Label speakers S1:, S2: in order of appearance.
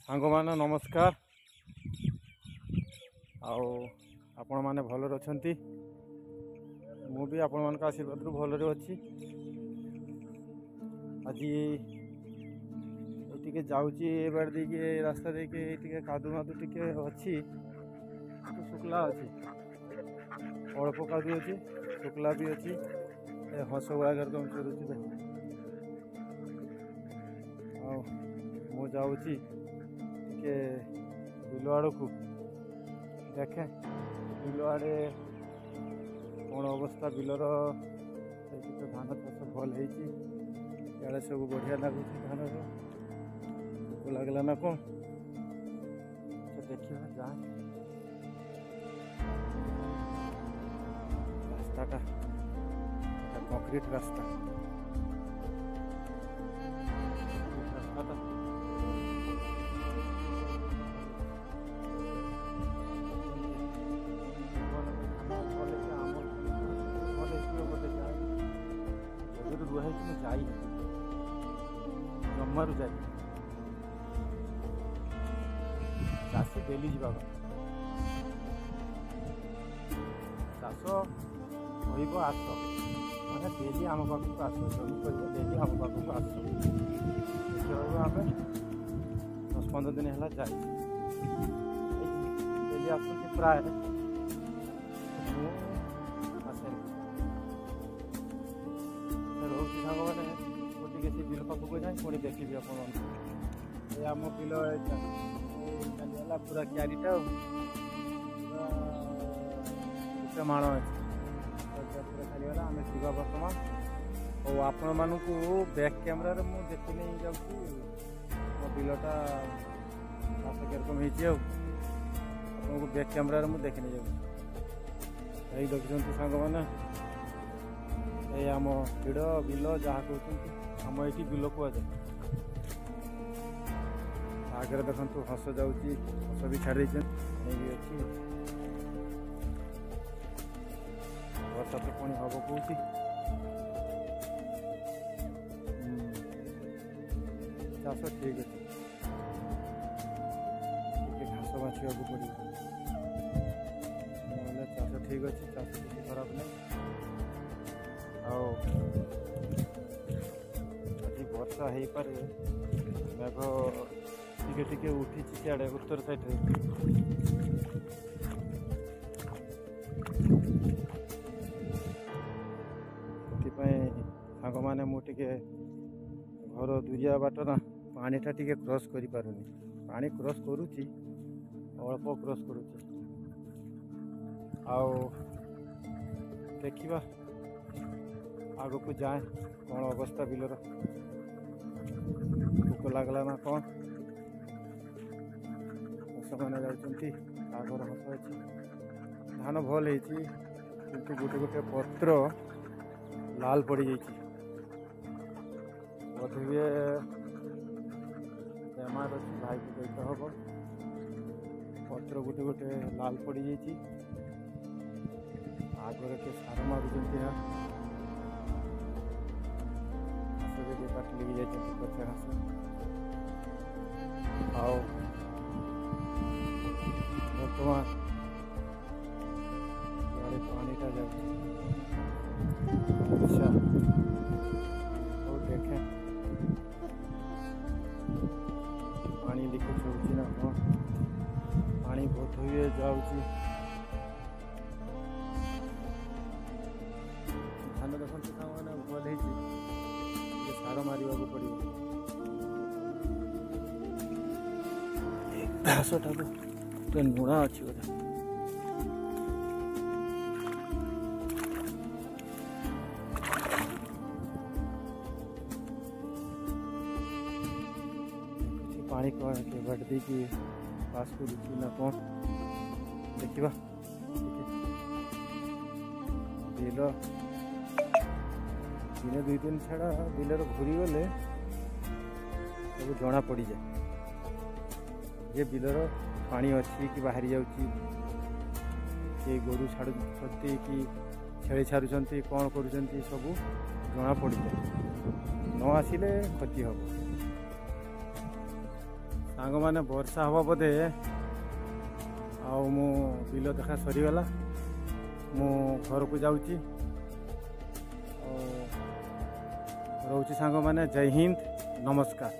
S1: सांग मान नमस्कार। आपण माने भलर अछंती, मु भी आपण मान आशीर्वाद रु भलरे अच्छी। आज ये जाऊँगी बाड़ देके रास्ता देके टे कादू मादू टे अच्छी, शुक्ला अच्छी, अल्प कादू अच्छी, शुक्ला भी अच्छी। हंस गुड़ा कम चलुची मु जाऊँगी टे बिल आड़ को देखे बिल आड़े कौन अवस्था बिलर। तो धान चाष भल होड़े सब बढ़िया लगुच धान लगला ना कौन देखिए जहाँ रास्ता कंक्रीट रास्ता रुहे जाई जमारू जाए चाषी डेली जावा चाष कह आस मैंने डेली आम पाखक आस जमी कह डेली आम पाखक आस आम 10-15 दिन है जाए डेली आस प्राय रोचे सांग मैंने गोटे से बिल पाखक जाए पुणी देखी आम बिल चलीगला पूरा चारिटा माण अच्छे पूरा चलीगला आम जा बर्तमान। और आपण मानक बैक कैमेरा मुझे देखी नहीं जाऊँ मो बिलटा चाष किरकम आपको बैक कैमेरा मुझे देखी नहीं जाऊँ यही देखुं सांग मैंने ये आम हिड़ बिल जहाँ कहते आम ये बिल कहुए आगे देखु हंस जाऊँगी हंस भी छाड़ी अच्छी वर्षा तो पुणी हम कौन चाष ठीक अच्छे घास बाछा पड़ो ना चाष ठीक अच्छे चाष किसी खराब नहीं। आज वर्षा हो पारे मेघ टिके टिके उठी सियाड़े उत्तर साइड सांग मैंने मुझे घर दूरिया बाट ना पानीटा टिके क्रॉस कर पारुनी पानी क्रॉस करुच्ची अल्प क्रॉस करुच्ची देखा आग को जाए कौन अवस्था बिलर भोक लगला ना कौन हंस मैंने जाती आगर हंस अच्छी धान भल होती किंतु गोटे गोटे पत्र लाल पड़ जाइए बोधे बेमार अच्छी भाई को देखते हम पत्र गोटे गोटे लाल पड़ जाइए आगर के सार मारुंट काट लगी जाए पचा घास बर्तमान पानीटा जाऊँ अच्छा और देखें पानी लीकेज होची ना कौन पानी बहुत हुए जाऊँगी धान देखते मैंने भल हो सार मारे पड़ो घासटा पूरा नुणा अच्छी बोधे पानी बाड़ दे पास को रुची ना कौन देखा बिल दिने 2 दिन छाड़ा बिलर घूरी गले सब जना पड़ जाए ये बिलर पानी अच्छी कि बाहरी जाऊँगी कि गोरु छाड़ुंट कि छेड़ी छाड़ुंट कौन कर सब जना पड़ जाए न आसिले क्षति हम सांग मैंने वर्षा हवा बोधे आउ मु बिल देखा सरीगला मु घर को जाऊँगी रोचे सांग मैंने जय हिंद नमस्कार।